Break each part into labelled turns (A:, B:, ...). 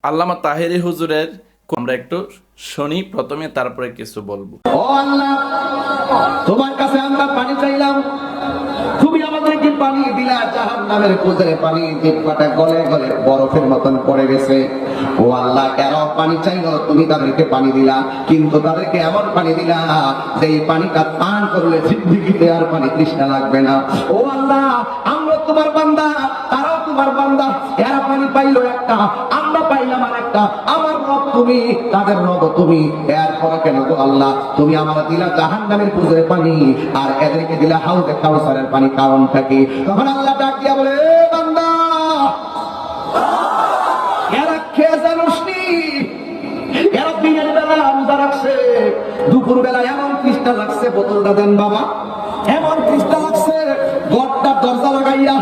A: আল্লামা তাহেরি হুজুরের আমরা একটু শুনি প্রথমে, তারপরে কিছু বলবো।
B: ও আল্লাহ, তোমার কাছে আমরা পানি চাইলাম, তুমি আমাদেরকে পানি দিলা, জাহান্নামের কুজরে পানি জিহ্বাটা গলে গলে বরফের মতন পড়ে গেছে। ও আল্লাহ, এরাও পানি চাইলো, তুমি তাদেরকে পানি দিলা, কিন্তু তাদেরকে এমন পানি দিলা যে এই পানিটা পান করলে জিন্দেগিতে আর পানি তৃষ্ণা লাগবে না। ও আল্লাহ, আমরা তোমার বান্দা, তারাও তোমার বান্দা, এরা পানি পাইলো একটা, আমরা পাইলাম আর একটা। আমার রব তুমি, তাদের রব তুমি, এরপরে কেন গো আল্লাহ তুমি আমরা দিলা জাহান্নামের কুজরে পানি, আর এদেরকে দিলা হাউজে কাউসারের পানি, কারণটা কি? তখন আল্লাহ ডাক দিয়া বলে, এ বান্দা, এরা খেয়ে জানোসনি, এরা দিনের বেলা রোজা রাখছে, দুপুর বেলা এমন তৃষ্ণা লাগছে, বোতলটা দেন বাবা, এমন তৃষ্ণা লাগছে ঘরটার দরজা লাগাইয়া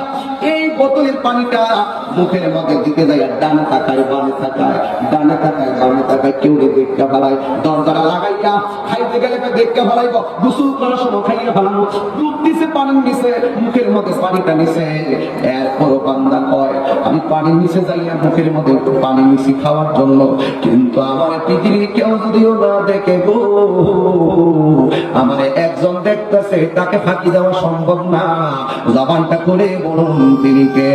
B: এই বোতলের পানিটা মুখের মধ্যে দিতে যায়, ডানে তাকায় বামে তাকায়, ডানে তাকায় বামে তাকায়, কেউ দেখতে ফেলায়, দরজাটা লাগাইয়া খাইতে গেলে দেখতে ফেলাইব, গোসল করার সময় খাইয়ে ফেলানো, দুধ দিছে পানি নিছে, মুখের মধ্যে পানিটা নিছে। এরপর বান্দা কয়, আমি পানি নিচে যাইয়া মুখের মধ্যে একটু পানি নিছি খাওয়ার জন্য, কিন্তু আমার পৃথিবীর কেউ যদিও না দেখে গো, আমার একজন দেখতেছে, তাকে ফাঁকি দেওয়া সম্ভব না। জবানটা করে বলুন তিনি কে?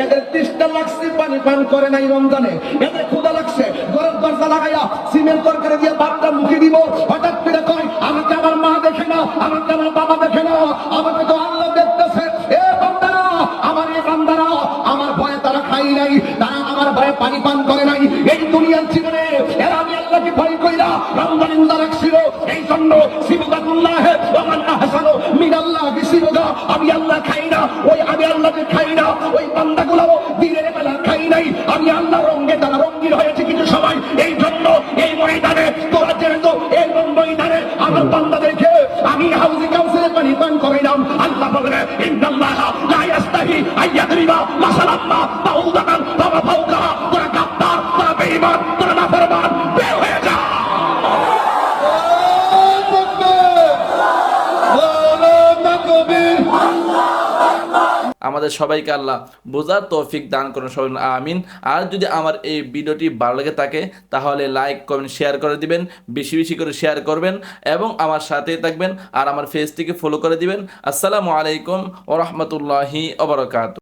B: এদের তৃষ্ণা লাগছে, পানি পান করে নাই রমজানে, এদের ক্ষুধা লাগছে, ঘরের দরজা লাগাইয়া সিমেন্ট তরকারি দিয়ে ভাতটা মুখে দিব, হঠাৎ করে কয়, আমাকে আমার মা দেখে না, আমাকে আমার বাবা দেখে না, আমাকে তো আল্লাহ দেখতেছে। এ বান্দারা, আমার এই বান্দারা, আমার ভয়ে তারা খাই নাই, তারা আমার ভয়ে পানি পান করে নাই। এই দুনিয়ার জীবনে এরা আমি আল্লাহকে ভয় কইরা রমজানে রোজা রাখছিল, এই জন্য সিবগাতুল্লাহ ওয়া মান আহসানু মিনাল্লাহি সিবগা, আমি আল্লাহ খাই না, ওই আমি আল্লাহকে খাই না, ওই বান্দাগুলো দিনের বেলা খাই নাই, আমি আল্লাহ রঙে তারা রঙিন হয়েছে কিছু সময়। এই জন্য এই ময়দানে তোরা যেহেতু এই ময়দানে আমার বান্দাদেরকে আমি হাউজে কাউসারের পানি পান করাইলাম। আল্লাহ বলেন, ইন্নাল্লাহা লা ইস্তাহি আইয়াদরিবা মাসালাল্লাহ বাউদাতান ওয়া ফাওকা। তোরা গাদ্দার, তোরা বেঈমান, তোরা নাফরমান, বের হয়ে যা।
A: আমাদের সবাইকে আল্লাহ বোঝার তৌফিক দান করুন, সবাই আমিন। আর যদি আমার এই ভিডিওটি ভালো লেগে থাকে তাহলে লাইক কমেন্ট শেয়ার করে দিবেন, বেশি বেশি করে শেয়ার করবেন এবং আমার সাথেই থাকবেন, আর আমার পেজটিকে ফলো করে দিবেন। আসসালামু আলাইকুম ওয়া রাহমাতুল্লাহি ওয়া বারাকাতুহু।